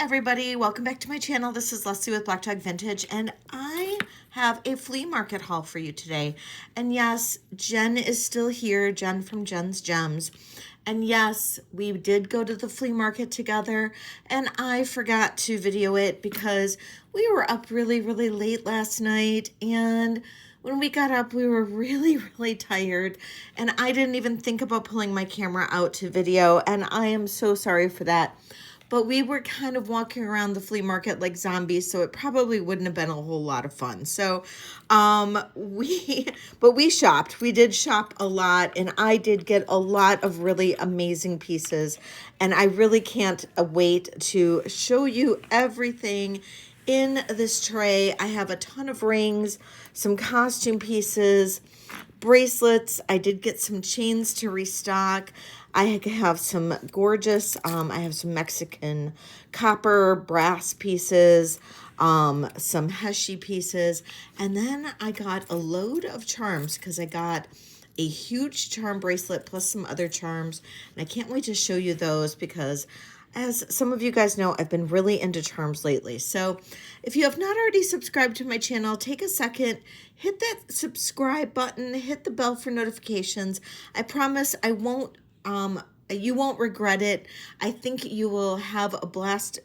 everybody, welcome back to my channel. This is Leslie with Black Dog Vintage, and I have a flea market haul for you today. And yes, Jen is still here, Jen from Jen's Gems. And yes, we did go to the flea market together, and I forgot to video it because we were up really late last night, and when we got up, we were really tired, and I didn't even think about pulling my camera out to video, and I am so sorry for that. But we were kind of walking around the flea market like zombies, so it probably wouldn't have been a whole lot of fun. So we shopped. We did shop a lot, and I did get a lot of really amazing pieces, and I really can't wait to show you everything in this tray. I have a ton of rings, some costume pieces, bracelets. I did get some chains to restock. I have some gorgeous, I have some Mexican copper brass pieces, some Heshy pieces, and then I got a load of charms because I got a huge charm bracelet plus some other charms, and I can't wait to show you those because as some of you guys know, I've been really into charms lately. So if you have not already subscribed to my channel, take a second, hit that subscribe button, hit the bell for notifications. I promise I won't you won't regret it. I think you will have a blast,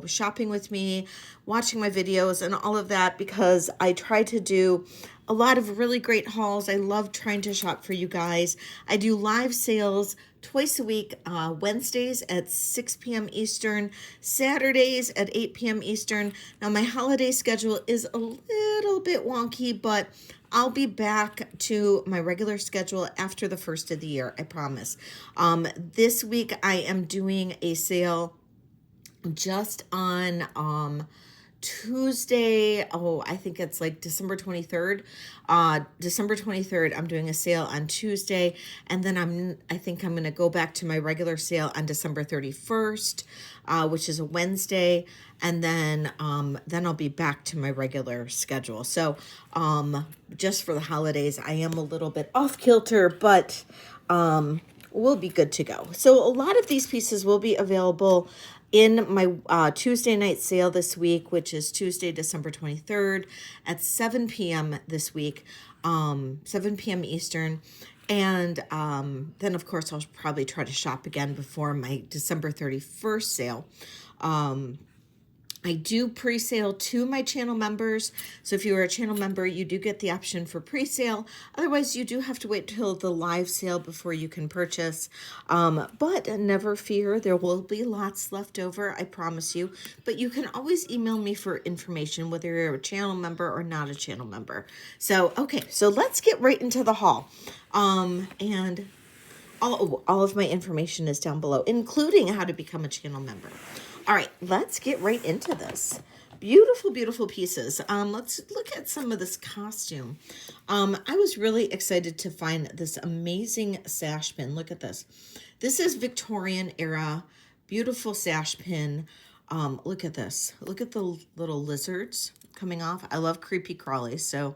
shopping with me, watching my videos and all of that, because I try to do a lot of really great hauls. I love trying to shop for you guys. I do live sales twice a week, Wednesdays at 6 p.m. Eastern, Saturdays at 8 p.m. Eastern. Now, my holiday schedule is a little bit wonky, but I'll be back to my regular schedule after the first of the year, I promise. This week, I am doing a sale just on Tuesday. I think it's like December 23rd. December 23rd, I'm doing a sale on Tuesday, and then I think I'm going to go back to my regular sale on December 31st, which is a Wednesday, and then I'll be back to my regular schedule. So just for the holidays, I am a little bit off kilter, but we'll be good to go. So a lot of these pieces will be available in my Tuesday night sale this week, which is Tuesday, December 23rd at 7 p.m. this week, 7 p.m. Eastern. And then, of course, I'll probably try to shop again before my December 31st sale. I do pre-sale to my channel members. So if you are a channel member, you do get the option for pre-sale. Otherwise, you do have to wait till the live sale before you can purchase. But never fear, there will be lots left over, I promise you. But you can always email me for information, whether you're a channel member or not a channel member. So, okay, so let's get right into the haul. And all of my information is down below, including how to become a channel member. All right, let's get right into this. Beautiful pieces. Let's look at some of this costume. I was really excited to find this amazing sash pin. Look at this. This is Victorian era, beautiful sash pin. Look at this. Look at the little lizards coming off. I love creepy crawlies, so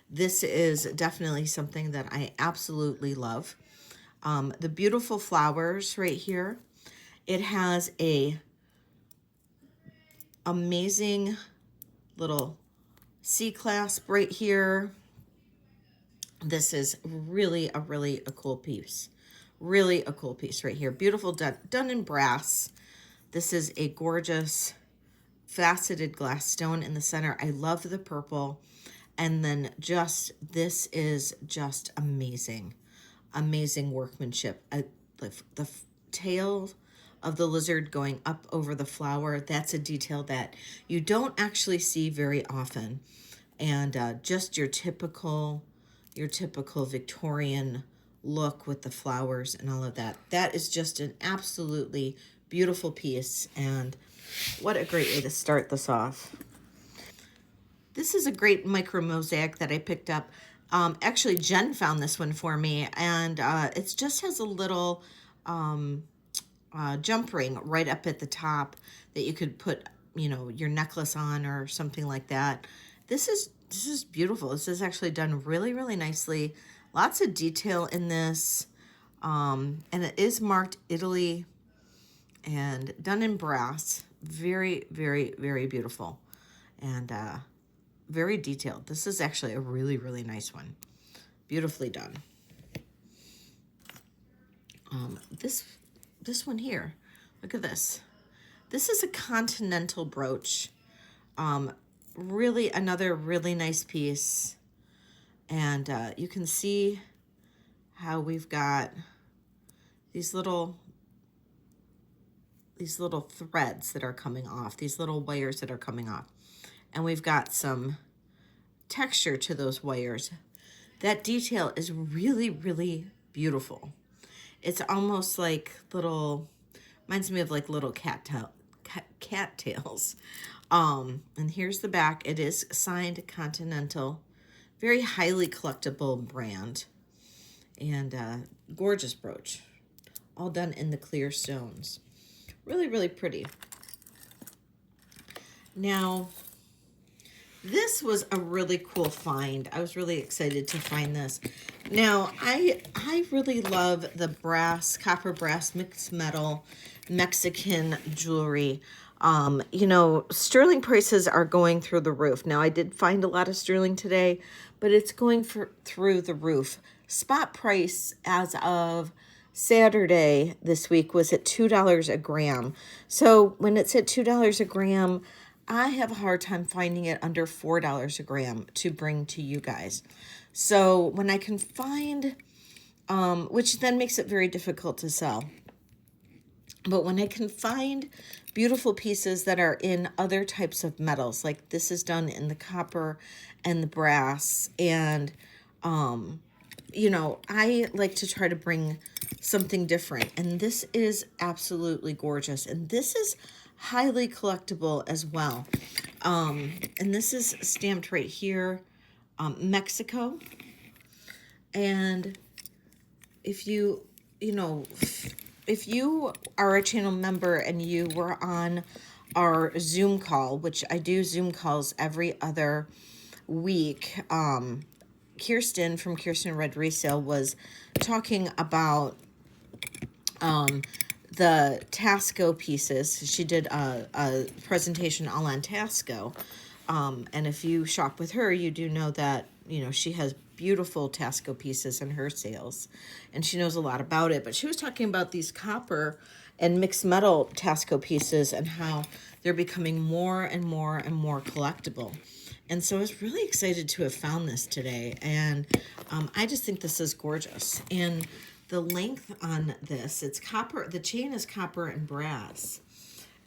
this is definitely something that I absolutely love. The beautiful flowers right here. It has a amazing little C-clasp right here. This is really a cool piece. Really a cool piece right here. Beautiful, done in brass. This is a gorgeous faceted glass stone in the center. I love the purple. And then this is just amazing. Amazing workmanship. The tail of the lizard going up over the flower, that's a detail that you don't actually see very often. And just your typical Victorian look with the flowers and all of that. That is just an absolutely beautiful piece, and what a great way to start this off. This is a great micro mosaic that I picked up. Actually, Jen found this one for me, and it just has a little jump ring right up at the top that you could put, your necklace on or something like that. This is beautiful. This is actually done really nicely. Lots of detail in this, and it is marked Italy and done in brass. Very, very, very beautiful and very detailed. This is actually a really, really nice one. Beautifully done. This one here, look at this. This is a continental brooch. Really another really nice piece. And you can see how we've got these little threads that are coming off, these little wires that are coming off. And we've got some texture to those wires. That detail is really, really beautiful. It's almost like reminds me of like little cat tails. And here's the back. It is signed Continental. Very highly collectible brand. And gorgeous brooch. All done in the clear stones. Really, really pretty. Now, this was a really cool find. I was really excited to find this. Now, I really love the copper brass mixed metal Mexican jewelry. You know, sterling prices are going through the roof. Now, I did find a lot of sterling today, but it's going through the roof. Spot price as of Saturday this week was at $2 a gram. So when it's at $2 a gram, I have a hard time finding it under $4 a gram to bring to you guys. So when I can find, which then makes it very difficult to sell. But when I can find beautiful pieces that are in other types of metals, like this is done in the copper and the brass, and, you know, I like to try to bring something different. And this is absolutely gorgeous. And this is highly collectible as well. And this is stamped right here, Mexico. And if you are a channel member and you were on our Zoom call, which I do Zoom calls every other week, Kirsten from Kirsten Red Resale was talking about the Taxco pieces. She did a presentation all on Taxco. And if you shop with her, you do know that, you know, she has beautiful Taxco pieces in her sales. And she knows a lot about it. But she was talking about these copper and mixed metal Taxco pieces and how they're becoming more and more and more collectible. And so I was really excited to have found this today. And I just think this is gorgeous. And the length on this, it's copper. The chain is copper and brass.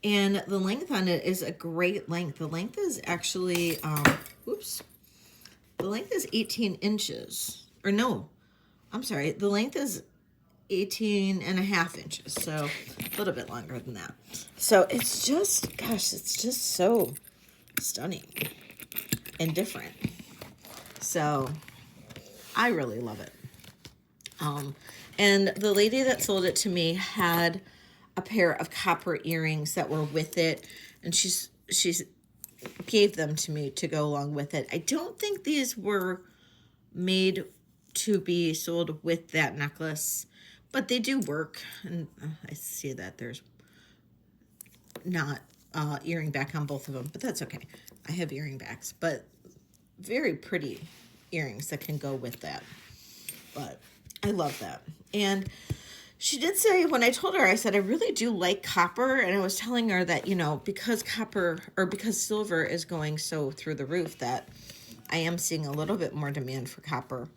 And the length on it is a great length. The length is actually, the length is 18 inches. Or no, I'm sorry. The length is 18.5 inches. So a little bit longer than that. So it's just, gosh, it's just so stunning and different. So I really love it. And the lady that sold it to me had a pair of copper earrings that were with it, and she's gave them to me to go along with it. I don't think these were made to be sold with that necklace, but they do work. And I see that there's not earring back on both of them, but that's okay. I have earring backs, but very pretty earrings that can go with that. But I love that. And she did say, when I told her, I said, I really do like copper. And I was telling her that, you know, because silver is going so through the roof, that I am seeing a little bit more demand for copper.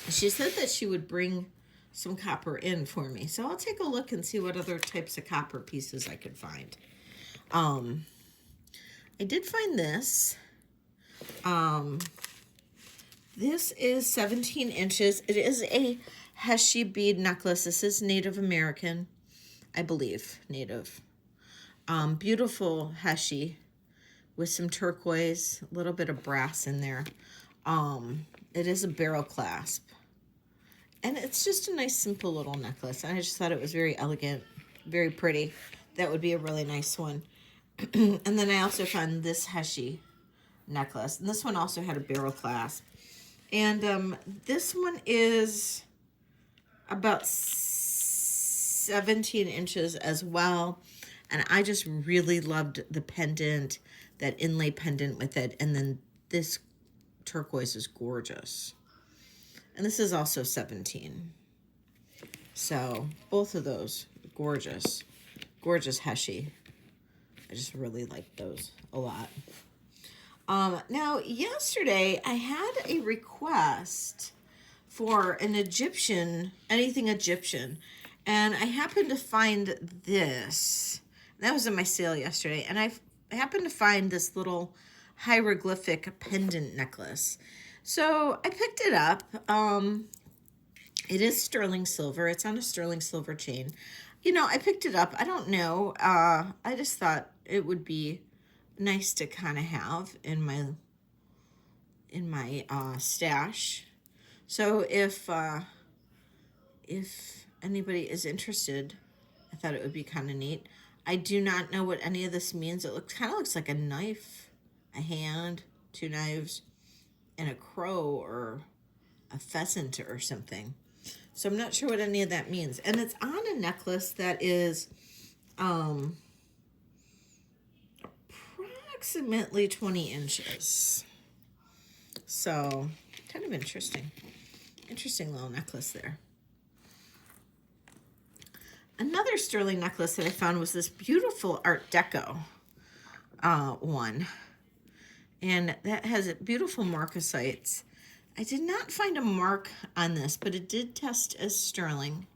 She said that she would bring some copper in for me. So I'll take a look and see what other types of copper pieces I could find. I did find this. This is 17 inches. It is a Heshy bead necklace. This is Native American, I believe, Native. Beautiful Heshy with some turquoise, a little bit of brass in there. It is a barrel clasp. And it's just a nice, simple little necklace. I just thought it was very elegant, very pretty. That would be a really nice one. And then I also found this Heshy necklace. And this one also had a barrel clasp. And this one is about 17 inches as well. And I just really loved the pendant, that inlay pendant with it. And then this turquoise is gorgeous. And this is also 17. So both of those, gorgeous, gorgeous Heshy. I just really like those a lot. Now, yesterday I had a request for an Egyptian, anything Egyptian. And I happened to find this. That was in my sale yesterday. And I happened to find this little hieroglyphic pendant necklace. So I picked it up. It is sterling silver. It's on a sterling silver chain. You know, I picked it up. I don't know. I just thought it would be nice to kind of have in my stash. So if anybody is interested, I thought it would be kind of neat. I do not know what any of this means. It kind of looks like a knife, a hand, two knives, and a crow or a pheasant or something. So I'm not sure what any of that means. And it's on a necklace that is approximately 20 inches. So kind of interesting. Interesting little necklace there. Another sterling necklace that I found was this beautiful Art Deco one. And that has beautiful marcasites. I did not find a mark on this, but it did test as sterling.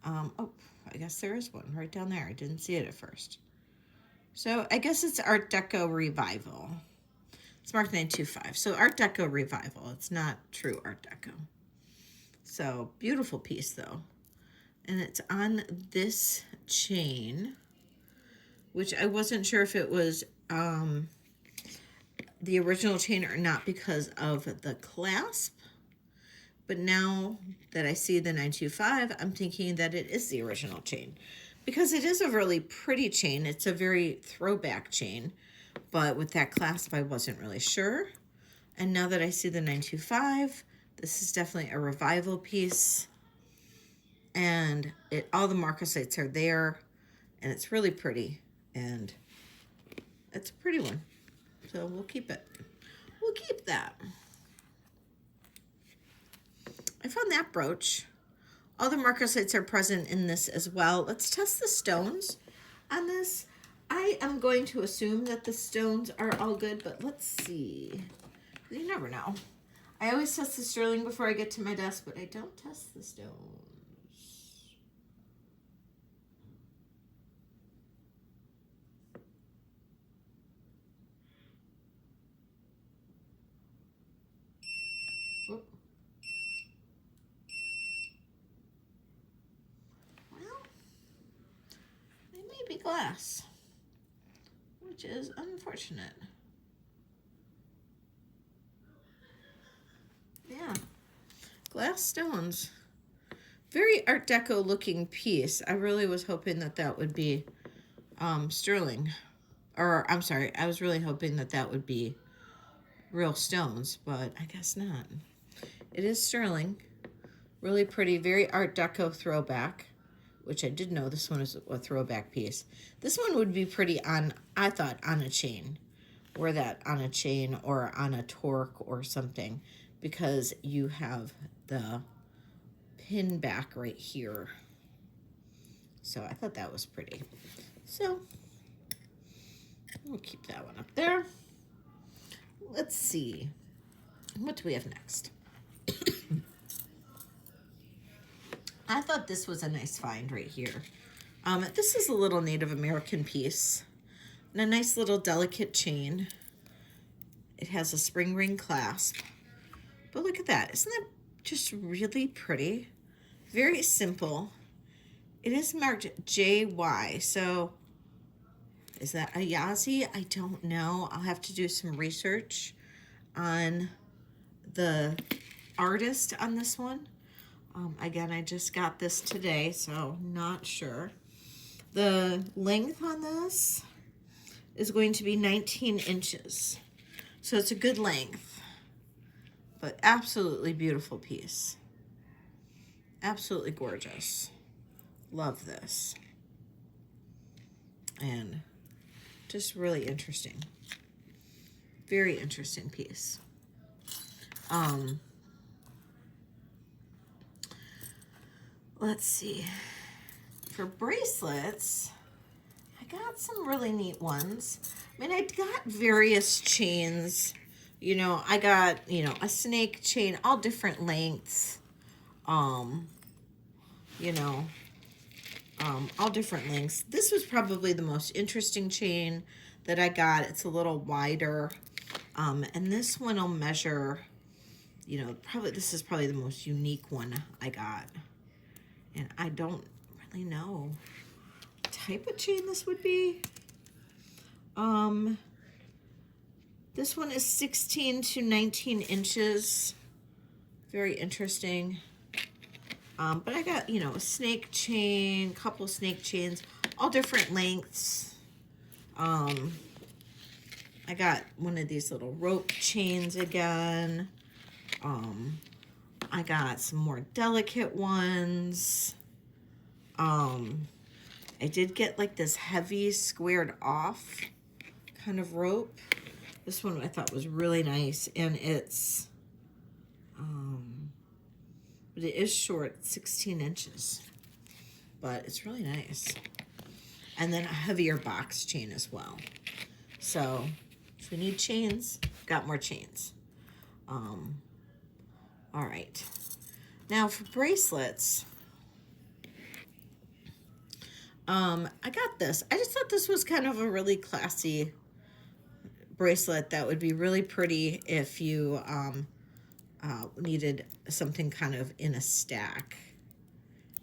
Oh, I guess there is one right down there. I didn't see it at first. So I guess it's Art Deco Revival. It's marked 925. So Art Deco Revival. It's not true Art Deco. So beautiful piece though. And it's on this chain, which I wasn't sure if it was the original chain or not because of the clasp. But now that I see the 925, I'm thinking that it is the original chain because it is a really pretty chain. It's a very throwback chain, but with that clasp, I wasn't really sure. And now that I see the 925, this is definitely a revival piece. And all the marcasites are there, and it's really pretty, and it's a pretty one. So we'll keep it. We'll keep that. I found that brooch. All the marcasites are present in this as well. Let's test the stones on this. I am going to assume that the stones are all good, but let's see. You never know. I always test the sterling before I get to my desk, but I don't test the stones. Glass, which is unfortunate. Yeah, glass stones. Very Art Deco looking piece. I really was hoping that that would be sterling. Or, I'm sorry, I was really hoping that that would be real stones, but I guess not. It is sterling. Really pretty, very Art Deco throwback, which I did know this one is a throwback piece. This one would be pretty on, I thought, on a chain. Wear that on a chain or on a torque or something because you have the pin back right here. So I thought that was pretty. So we'll keep that one up there. Let's see. What do we have next? I thought this was a nice find right here. This is a little Native American piece and a nice little delicate chain. It has a spring ring clasp. But look at that. Isn't that just really pretty? Very simple. It is marked JY. So is that a Yazi? I don't know. I'll have to do some research on the artist on this one. Again, I just got this today, so not sure. The length on this is going to be 19 inches. So it's a good length, but absolutely beautiful piece. Absolutely gorgeous. Love this. And just really interesting. Very interesting piece. Let's see. For bracelets, I got some really neat ones. I mean, I got various chains. You know, I got, you know, a snake chain, all different lengths. You know, all different lengths. This was probably the most interesting chain that I got. It's a little wider. And this one will measure, you know, this is probably the most unique one I got. And I don't really know what type of chain this would be. This one is 16 to 19 inches. Very interesting. But I got, you know, a snake chain, couple snake chains, all different lengths. I got one of these little rope chains again. I got some more delicate ones. I did get like this heavy squared off kind of rope. This one I thought was really nice, and it's, but it is short, 16 inches, but it's really nice. And then a heavier box chain as well. So if we need chains, got more chains. All right. Now for bracelets, I got this. I just thought this was kind of a really classy bracelet that would be really pretty if you needed something kind of in a stack.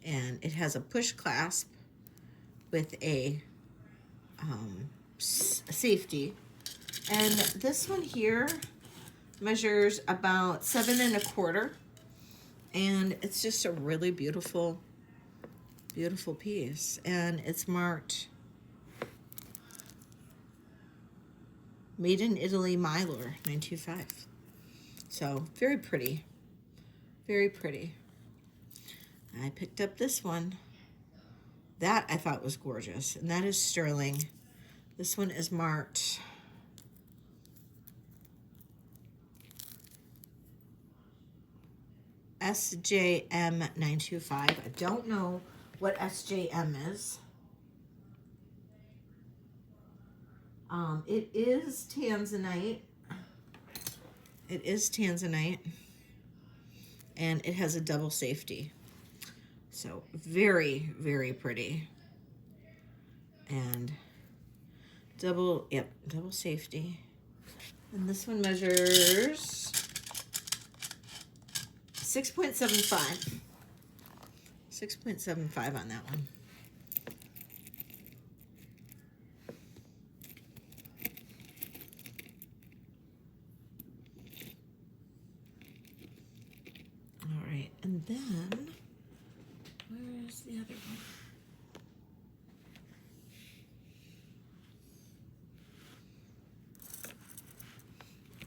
And it has a push clasp with a safety. And this one here measures about 7 1/4. And it's just a really beautiful, beautiful piece. And it's marked Made in Italy Mylar 925. So very pretty, very pretty. I picked up this one. That I thought was gorgeous, and that is sterling. This one is marked SJM 925. I don't know what SJM is. It is Tanzanite. It is Tanzanite, and it has a double safety. So very, very pretty. And double safety. And this one measures 6.75. 6.75 on that one. All right, and then where's the other one?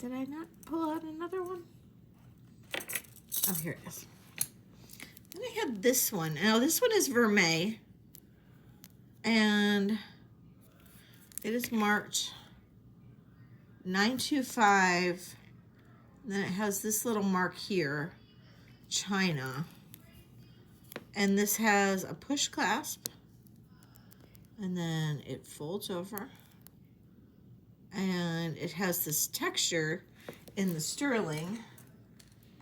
Did I not pull out another one? Oh, here it is. Then I had this one. Now, this one is vermeil. And it is marked 925. And then it has this little mark here, China. And this has a push clasp. And then it folds over. And it has this texture in the sterling.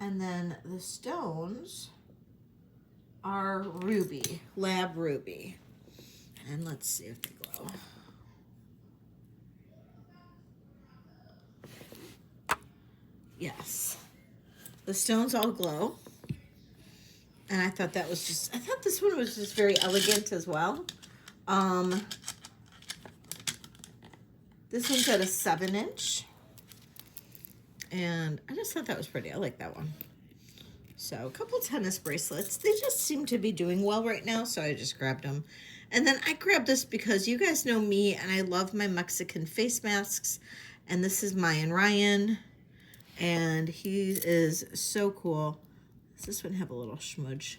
And then the stones are ruby, lab ruby. And let's see if they glow. Yes. The stones all glow. And I thought that was just, I thought this one was just very elegant as well. This one's at a 7-inch. And I just thought that was pretty. I like that one. So a couple tennis bracelets. They just seem to be doing well right now, so I just grabbed them. And then I grabbed this because you guys know me, and I love my Mexican face masks. And this is Mayan Ryan, and he is so cool. Does this one have a little smudge?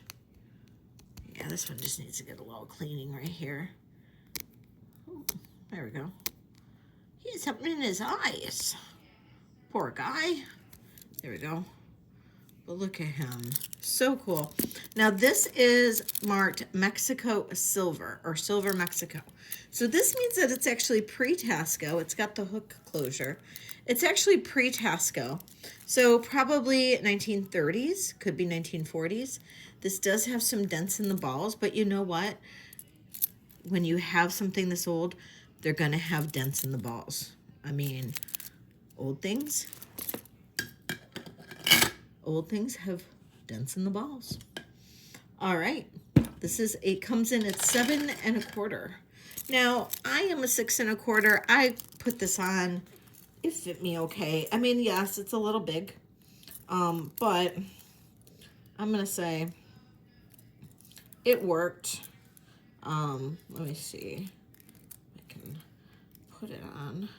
Yeah, this one just needs to get a little cleaning right here. Ooh. There we go. He has something in his eyes. Poor guy. There we go. But look at him. So cool. Now this is marked Mexico Silver, or Silver Mexico. So this means that it's actually pre-Taxco. It's got the hook closure. It's actually pre-Taxco. So probably 1930s, could be 1940s. This does have some dents in the balls, but you know what? When you have something this old, they're gonna have dents in the balls. I mean, old things have dents in the balls. All right, it comes in at 7 1/4. Now, I am a 6 1/4. I put this on, it fit me okay. I mean, yes, it's a little big, but I'm gonna say it worked. Let me see, I can put it on.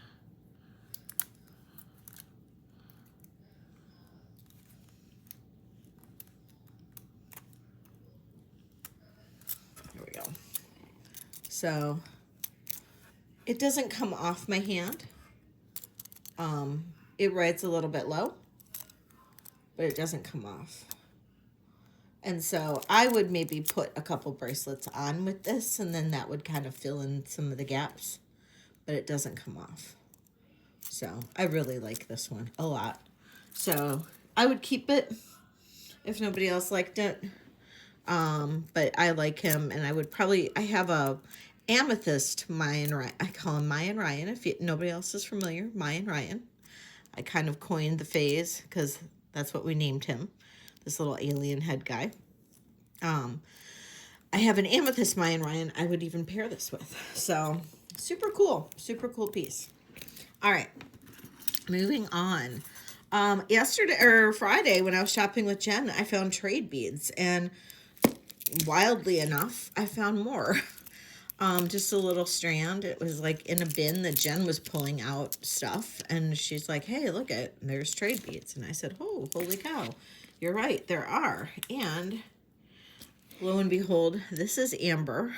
There we go. So it doesn't come off my hand. It rides a little bit low, but it doesn't come off. And so I would maybe put a couple bracelets on with this, and then that would kind of fill in some of the gaps, but it doesn't come off. So I really like this one a lot. So I would keep it if nobody else liked it. But I like him, and I have a amethyst Mayan Ryan. I call him Mayan Ryan. If nobody else is familiar, Mayan Ryan. I kind of coined the phase because that's what we named him, this little alien head guy. I have an amethyst Mayan Ryan I would even pair this with. So super cool piece. All right, moving on. Yesterday or Friday when I was shopping with Jen, I found trade beads, and wildly enough, I found more. Just a little strand. It was like in a bin that Jen was pulling out stuff, and she's like, hey, look there's trade beads. And I said, oh, holy cow, you're right, there are. And lo and behold, this is amber.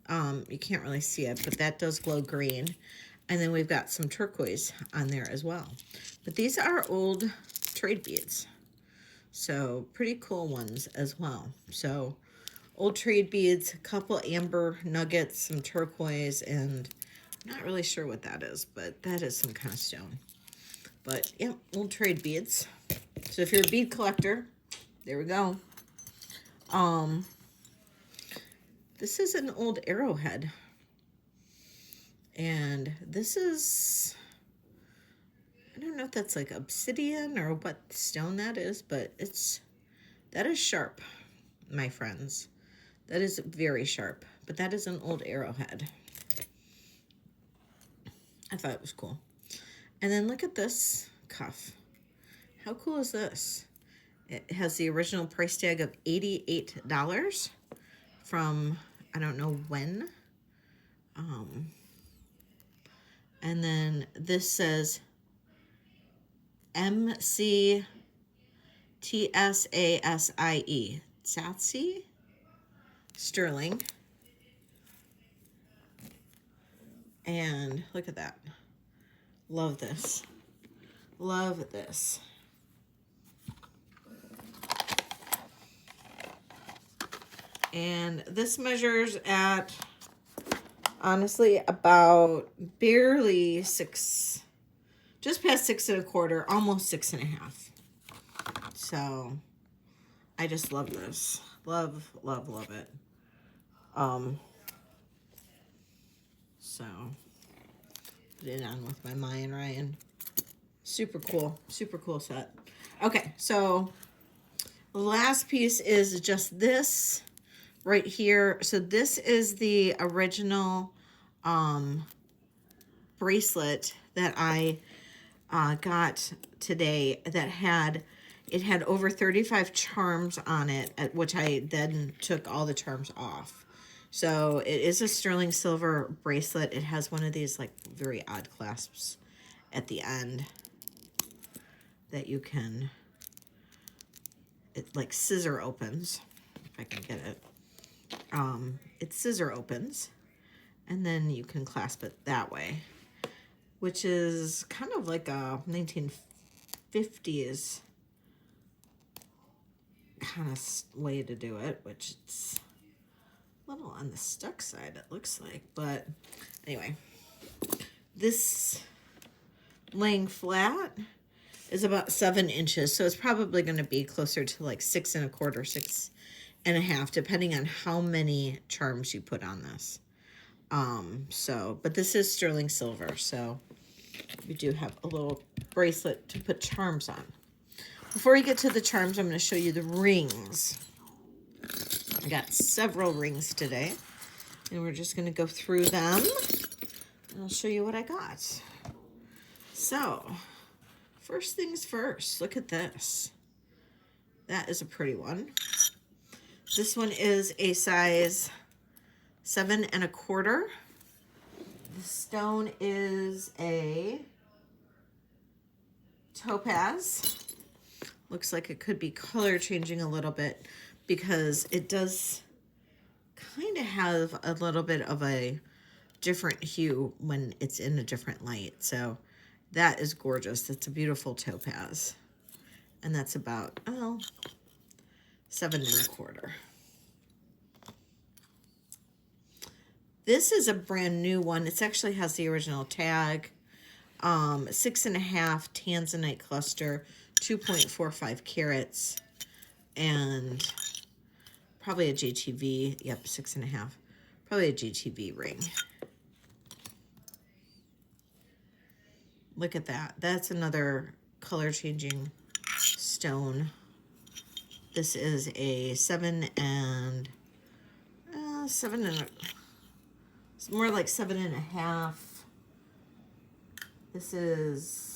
You can't really see it, but that does glow green. And then we've got some turquoise on there as well. But these are old trade beads. So pretty cool ones as well. So old trade beads, a couple amber nuggets, some turquoise, and I'm not really sure what that is, but that is some kind of stone. But yeah, old trade beads. So if you're a bead collector, there we go. This is an old arrowhead. And this is, I don't know if that's like obsidian or what stone that is, but that is sharp, my friends. That is very sharp, but that is an old arrowhead. I thought it was cool. And then look at this cuff. How cool is this? It has the original price tag of $88 from, I don't know when. And then this says MCTSASIE. Tsatsi? Sterling. And look at that. Love this. Love this. And this measures at, honestly, about barely 6, just past 6 1/4, almost 6 1/2. So I just love this. Love, love, love it. So put it on with my Mayan Ryan. Super cool set. Okay, so the last piece is just this right here. So this is the original bracelet that I got today that had over 35 charms on it, which I then took all the charms off. So it is a sterling silver bracelet. It has one of these like very odd clasps at the end that you can, it like scissor opens, if I can get it. It scissor opens, And then you can clasp it that way, which is kind of like a 1950s kind of way to do it, which it's a little on the stuck side, it looks like. But anyway, this laying flat is about 7 inches, so it's probably going to be closer to like 6 1/4, 6 1/2, depending on how many charms you put on this. But this is sterling silver, so we do have a little bracelet to put charms on. Before we get to the charms, I'm going to show you the rings. I got several rings today, and we're just going to go through them, and I'll show you what I got. So, first things first, look at this. That is a pretty one. This one is a size 7 1/4. The stone is a topaz. Looks like it could be color changing a little bit because it does kind of have a little bit of a different hue when it's in a different light. So that is gorgeous. It's a beautiful topaz. And that's about, 7 1/4. This is a brand new one. It actually has the original tag. 6 1/2 tanzanite cluster, 2.45 carats, and probably a GTV. Yep, 6 1/2. Probably a GTV ring. Look at that. That's another color changing stone. This is a 7 and it's more like 7 1/2. This is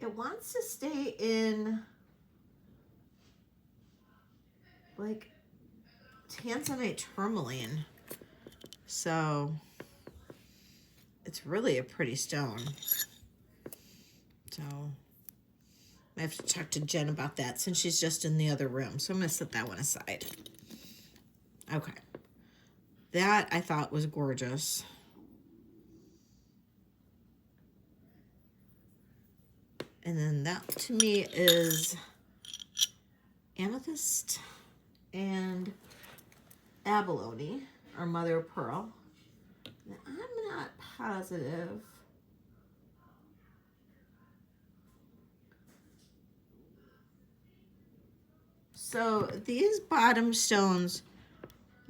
it wants to stay in like tanzanite tourmaline. So it's really a pretty stone. So I have to talk to Jen about that since she's just in the other room. So I'm going to set that one aside. Okay. That I thought was gorgeous. And then that to me is amethyst and abalone, or mother of pearl. Now, I'm not positive. So these bottom stones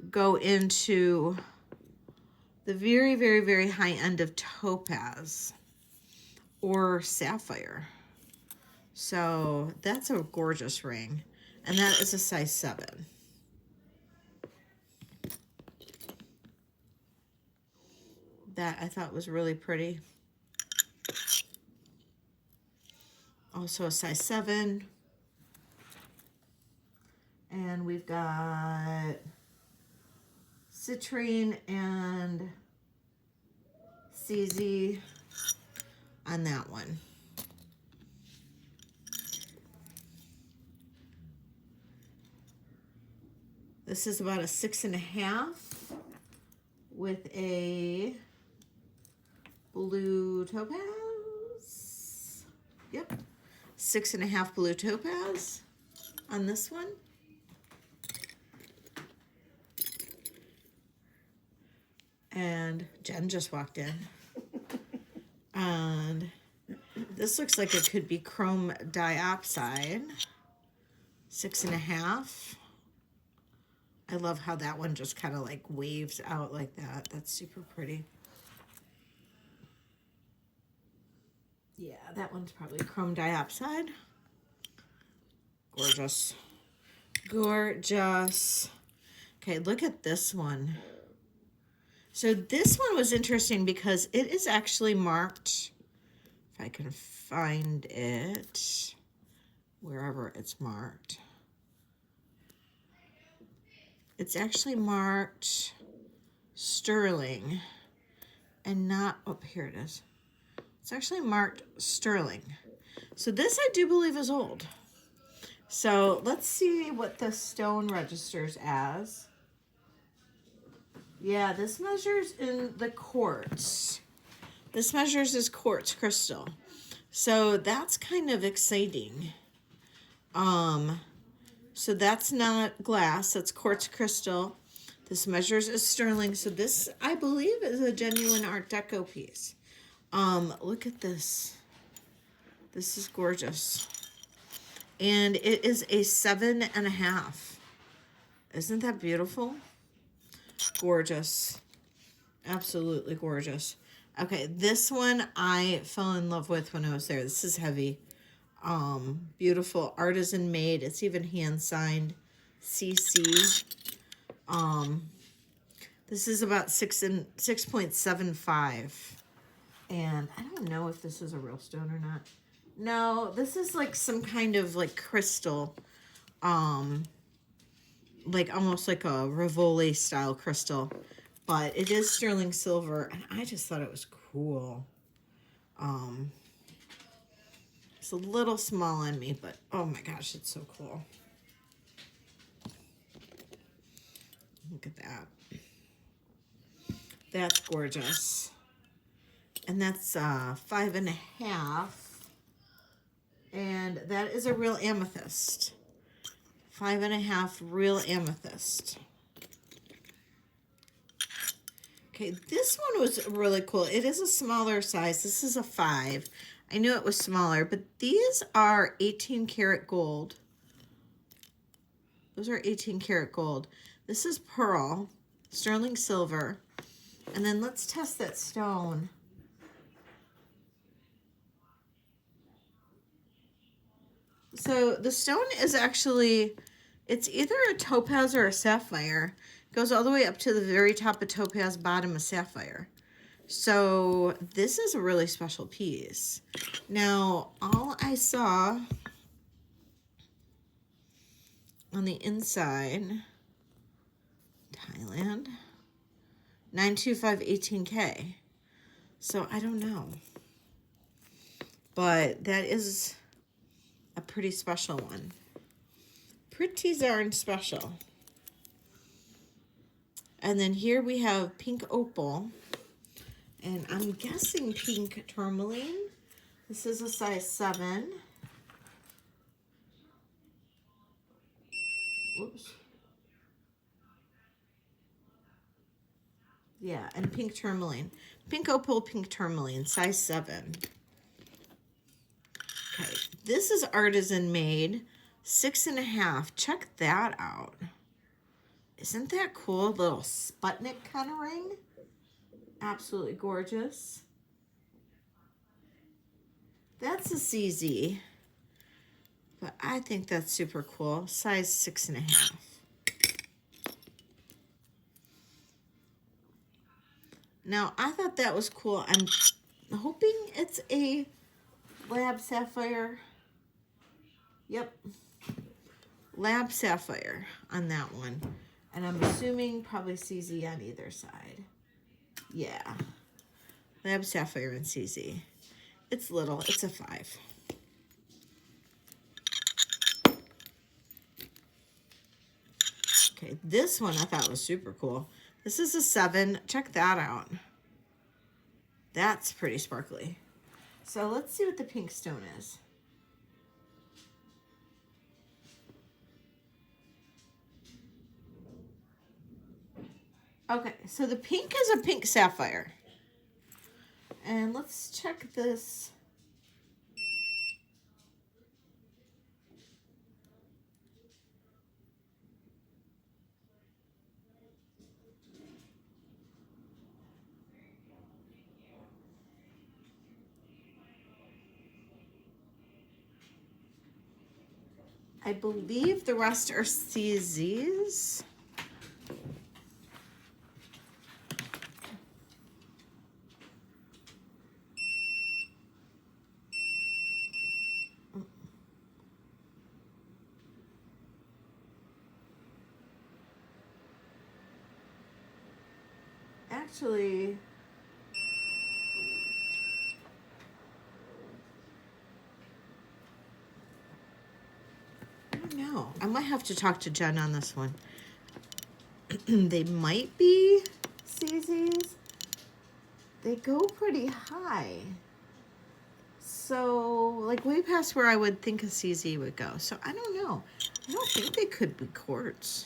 go into the very, very, very high end of topaz or sapphire. So that's a gorgeous ring. And that is a size 7. That I thought was really pretty. Also a size 7. And we've got citrine and CZ on that one. This is about a 6 1/2 with a blue topaz. Yep, 6 1/2 blue topaz on this one. And Jen just walked in. And this looks like it could be chrome diopside. 6 1/2. I love how that one just kind of like waves out like that. That's super pretty. Yeah, that one's probably chrome diopside. Gorgeous. Gorgeous. Okay, look at this one. So this one was interesting because it is actually marked, if I can find it, wherever it's marked. It's actually marked sterling and not, oh, here it is. It's actually marked sterling. So this I do believe is old. So let's see what the stone registers as. Yeah, this measures in the quartz. This measures as quartz crystal. So that's kind of exciting. So that's not glass, that's quartz crystal. This measures as sterling. So this, I believe, is a genuine Art Deco piece. Look at this. This is gorgeous. And it is a 7.5. Isn't that beautiful? Gorgeous. Absolutely gorgeous. Okay, this one I fell in love with when I was there. This is heavy. Beautiful artisan made. It's even hand signed. CC. This is about 6.75. And I don't know if this is a real stone or not. No, this is like some kind of like crystal. Like almost like a Rivoli style crystal. But it is sterling silver, and I just thought it was cool. It's a little small on me, but oh my gosh, it's so cool. Look at that. That's gorgeous. And that's 5.5. And that is a real amethyst. 5.5 real amethyst. Okay, this one was really cool. It is a smaller size. This is a 5. I knew it was smaller, but these are 18 karat gold. Those are 18 karat gold. This is pearl, sterling silver. And then let's test that stone. So the stone is actually, it's either a topaz or a sapphire. It goes all the way up to the very top of topaz, bottom of sapphire. So this is a really special piece. Now, all I saw on the inside, Thailand, 925 18K. So I don't know. But that is a pretty special one. Pretty darn special. And then here we have pink opal. And I'm guessing pink tourmaline. This is a size 7. Whoops. Yeah, and pink tourmaline. Pink opal, pink tourmaline, size 7. Okay, this is artisan made, 6.5. Check that out. Isn't that cool? Little Sputnik kind of ring. Absolutely gorgeous. That's a CZ. But I think that's super cool. Size 6.5. Now, I thought that was cool. I'm hoping it's a lab sapphire. Yep. Lab sapphire on that one. And I'm assuming probably CZ on either side. Yeah. Lab sapphire and CZ. It's little. It's a 5. Okay, this one I thought was super cool. This is a 7. Check that out. That's pretty sparkly. So let's see what the pink stone is. Okay, so the pink is a pink sapphire. And let's check this. I believe the rest are CZs. Actually, I might have to talk to Jen on this one. They might be CZs. They go pretty high. So, like way past where I would think a CZ would go. So, I don't know. I don't think they could be quartz.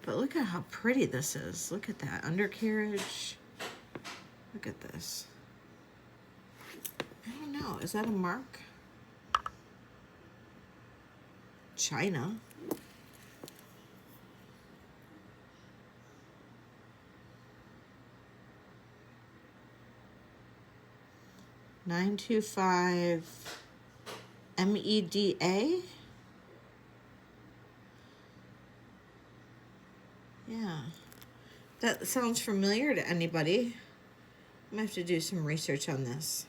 But look at how pretty this is. Look at that undercarriage. Look at this. I don't know. Is that a mark? China. $925 MEDA. Yeah, that sounds familiar to anybody. I'm gonna have to do some research on this.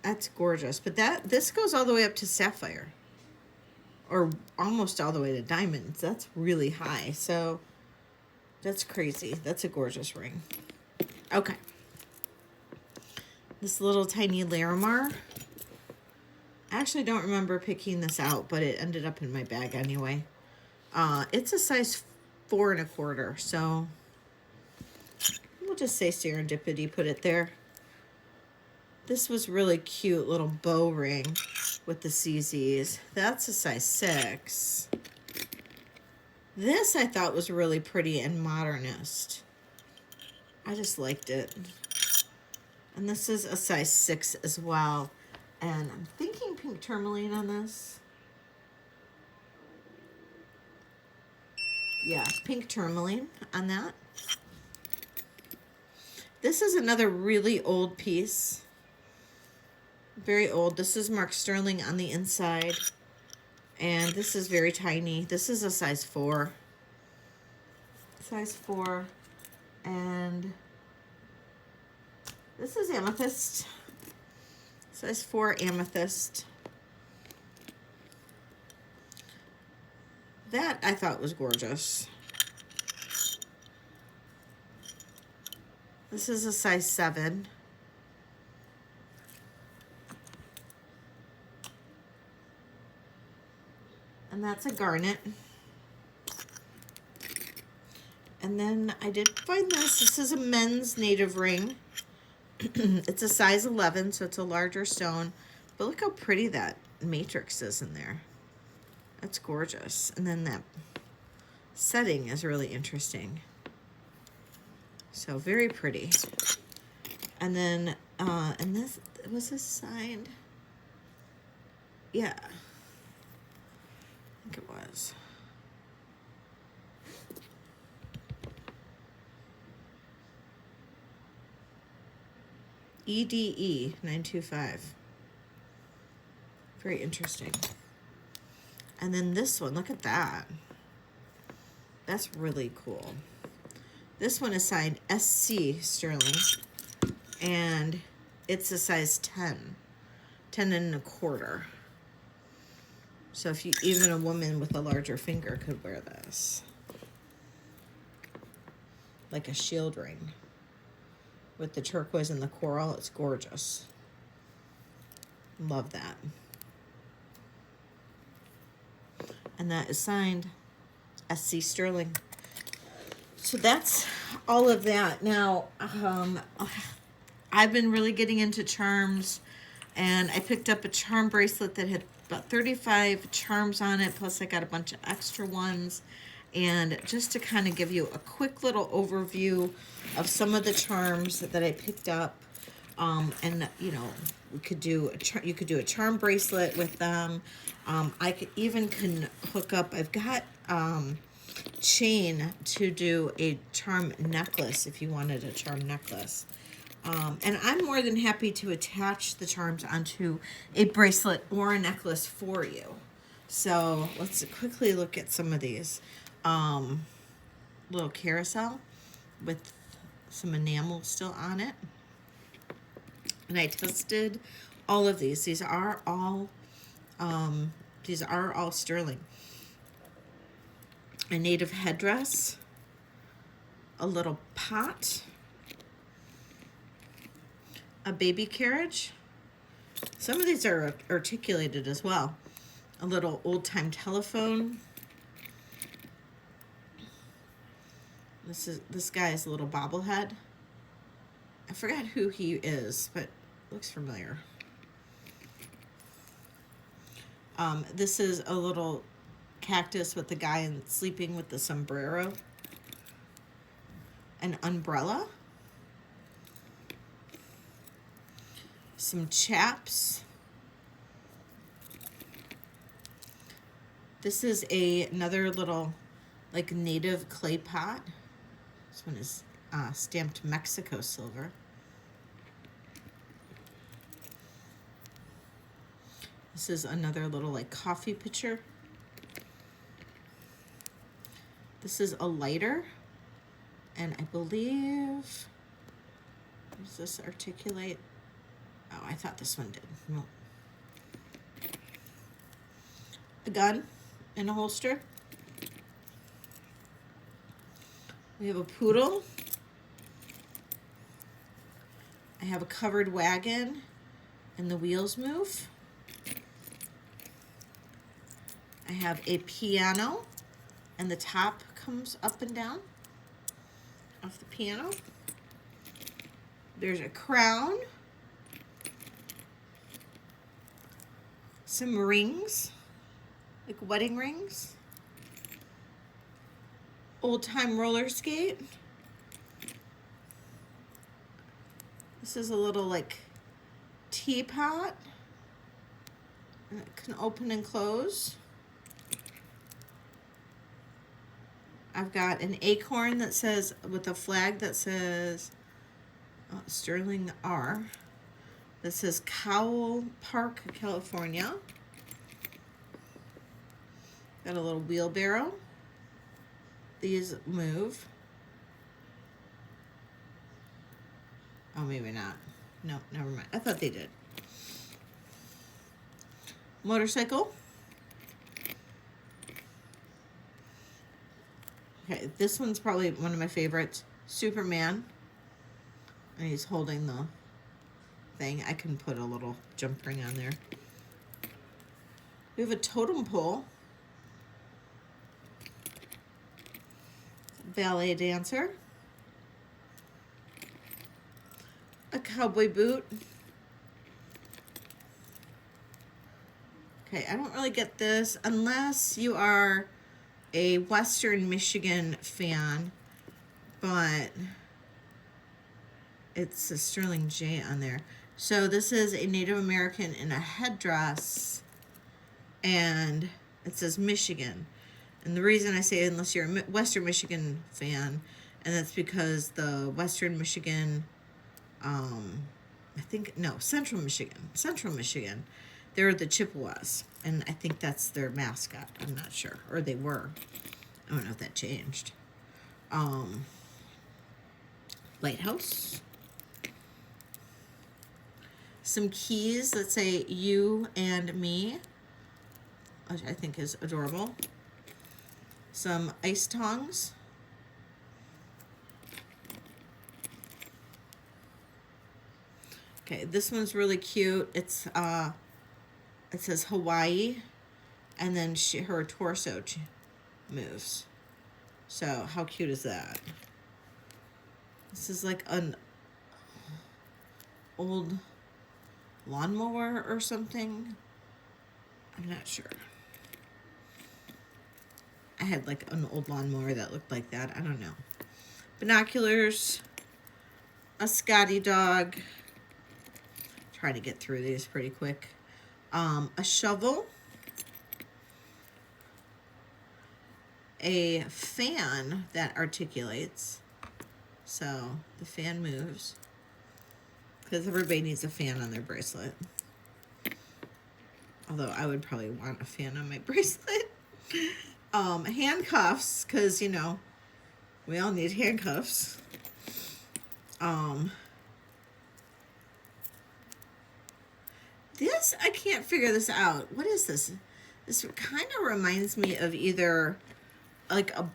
That's gorgeous, but this goes all the way up to sapphire, or almost all the way to diamonds. That's really high, so that's crazy. That's a gorgeous ring. Okay. This little tiny Larimar. I actually don't remember picking this out, but it ended up in my bag anyway. It's a size 4 1/4, so we'll just say serendipity put it there. This was really cute little bow ring with the CZs. That's a size 6. This I thought was really pretty and modernist. I just liked it. And this is a size 6 as well. And I'm thinking pink tourmaline on this. Yeah, pink tourmaline on that. This is another really old piece. Very old. This is marked sterling on the inside. And this is very tiny. This is a size 4. Size 4. And this is amethyst. Size 4 amethyst. That I thought was gorgeous. This is a size 7. And that's a garnet. And then I did find this. This is a men's native ring. It's a size 11, so it's a larger stone. But look how pretty that matrix is in there. That's gorgeous. And then that setting is really interesting. So very pretty. And then, and this, was this signed? Yeah. I think it was. EDE 925. Very interesting. And then this one, look at that. That's really cool. This one is signed SC Sterling, and it's a size 10, 10 1/4. So if you, even a woman with a larger finger could wear this. Like a shield ring. With the turquoise and the coral, it's gorgeous. Love that. And that is signed SC Sterling. So that's all of that. Now, I've been really getting into charms, and I picked up a charm bracelet that had about 35 charms on it, plus I got a bunch of extra ones. And just to kind of give you a quick little overview of some of the charms that I picked up, and you know, we could do you could do a charm bracelet with them. I could even can hook up. I've got chain to do a charm necklace if you wanted a charm necklace. And I'm more than happy to attach the charms onto a bracelet or a necklace for you. So let's quickly look at some of these. Little carousel with some enamel still on it. And I tested all of these. These are all sterling. A native headdress, a little pot, a baby carriage. Some of these are articulated as well. A little old-time telephone. This guy is a little bobblehead. I forgot who he is, but looks familiar. This is a little cactus with the guy sleeping with the sombrero. An umbrella. Some chaps. This is another little like native clay pot. This one is stamped Mexico silver. This is another little like coffee pitcher. This is a lighter, and I believe, does this articulate? Oh, I thought this one did. No. A gun in a holster. We have a poodle. I have a covered wagon, and the wheels move. I have a piano, and the top comes up and down off the piano. There's a crown. Some rings, like wedding rings. Old-time roller skate. This is a little like teapot. And it can open and close. I've got an acorn that says, with a flag that says Sterling R. That says Cowell Park, California. Got a little wheelbarrow. These move. Oh, maybe not. No, never mind. I thought they did. Motorcycle. Okay, this one's probably one of my favorites. Superman. And he's holding the thing. I can put a little jump ring on there. We have a totem pole. Ballet dancer. A cowboy boot. Okay, I don't really get this unless you are a Western Michigan fan, but it's a Sterling J on there. So this is a Native American in a headdress, and it says Michigan. And the reason I say unless you're a Western Michigan fan, and that's because the Western Michigan, Central Michigan, they're the Chippewas, and I think that's their mascot. I'm not sure, or they were. I don't know if that changed. Lighthouse. Some keys that say you and me, which I think is adorable. Some ice tongs. Okay, this one's really cute. It's it says Hawaii, and then her torso moves. So how cute is that? This is like an old lawnmower or something. I'm not sure. I had like an old lawnmower that looked like that. I don't know. Binoculars. A Scotty dog. Try to get through these pretty quick. A shovel. A fan that articulates. So the fan moves. Because everybody needs a fan on their bracelet. Although I would probably want a fan on my bracelet. Handcuffs, because, you know, we all need handcuffs. This, I can't figure this out. What is this? This kind of reminds me of either like a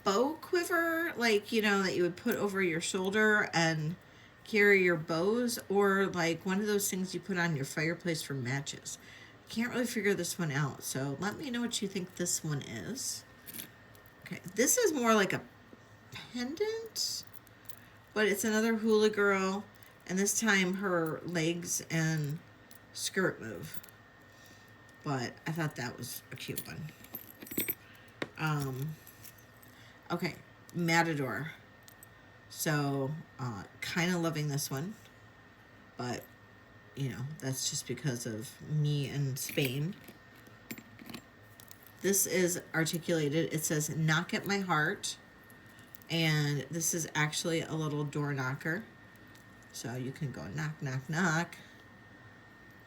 bow quiver, like, you know, that you would put over your shoulder and carry your bows, or like one of those things you put on your fireplace for matches. Can't really figure this one out, so let me know what you think this one is. Okay, this is more like a pendant, but it's another hula girl, and this time her legs and skirt move. But I thought that was a cute one. Okay, Matador. So, kind of loving this one, but, you know, that's just because of me and Spain. This is articulated. It says, knock at my heart. And this is actually a little door knocker. So you can go knock, knock, knock.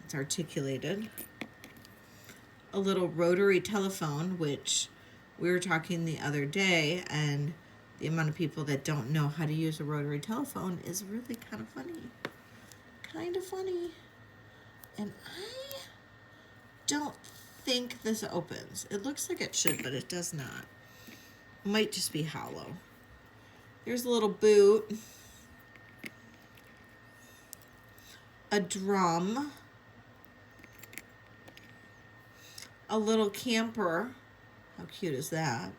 It's articulated. A little rotary telephone, which we were talking the other day, and the amount of people that don't know how to use a rotary telephone is really kind of funny. Kind of funny. And I don't think this opens. It looks like it should, but it does not. It might just be hollow. Here's a little boot. A drum. A little camper. How cute is that?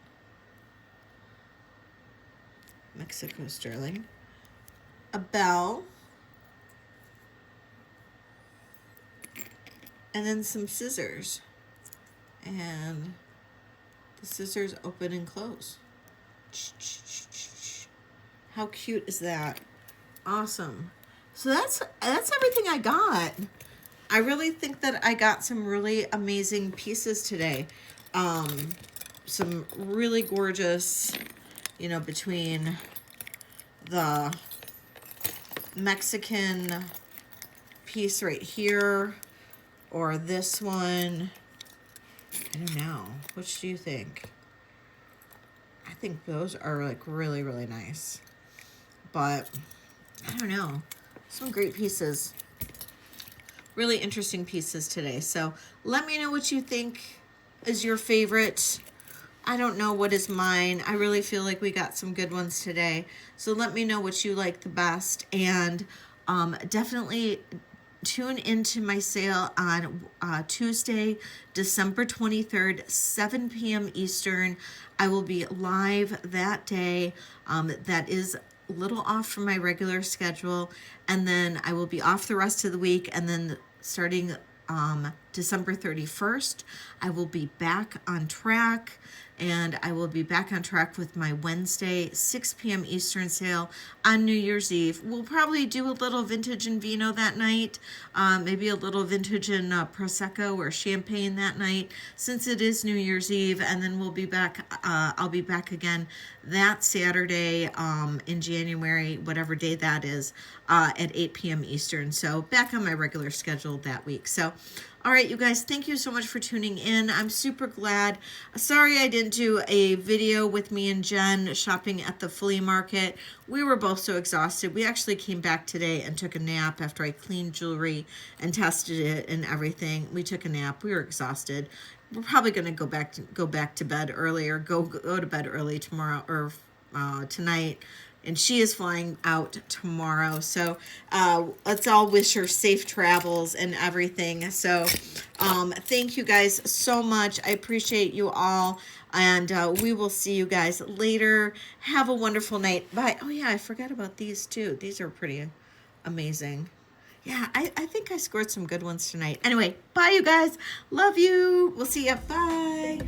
Mexico sterling. A bell. And then some scissors. And the scissors open and close. How cute is that? Awesome. So that's everything I got. I really think that I got some really amazing pieces today. Some really gorgeous, you know, between the Mexican piece right here or this one. I don't know. Which do you think? I think those are like really, really nice. But I don't know. Some great pieces. Really interesting pieces today. So let me know what you think is your favorite. I don't know what is mine. I really feel like we got some good ones today. So let me know what you like the best. And definitely tune into my sale on Tuesday, December 23rd, 7 p.m. Eastern. I will be live that day. That is a little off from my regular schedule. And then I will be off the rest of the week. And then starting December 31st, I will be back on track. And I will be back on track with my Wednesday, 6 p.m. Eastern sale on New Year's Eve. We'll probably do a little vintage and Vino that night, maybe a little vintage and Prosecco or champagne that night, since it is New Year's Eve. And then we'll be back, I'll be back again that Saturday in January, whatever day that is, at 8 p.m. Eastern. So back on my regular schedule that week. So all right, you guys, thank you so much for tuning in. I'm super glad. Sorry I didn't do a video with me and Jen shopping at the flea market. We were both so exhausted. We actually came back today and took a nap after I cleaned jewelry and tested it and everything. We took a nap. We were exhausted. We're probably going to go back to bed earlier. Go to bed early tomorrow or tonight. And she is flying out tomorrow. So let's all wish her safe travels and everything. So thank you guys so much. I appreciate you all. And we will see you guys later. Have a wonderful night. Bye. Oh, yeah, I forgot about these too. These are pretty amazing. Yeah, I think I scored some good ones tonight. Anyway, bye, you guys. Love you. We'll see you. Bye.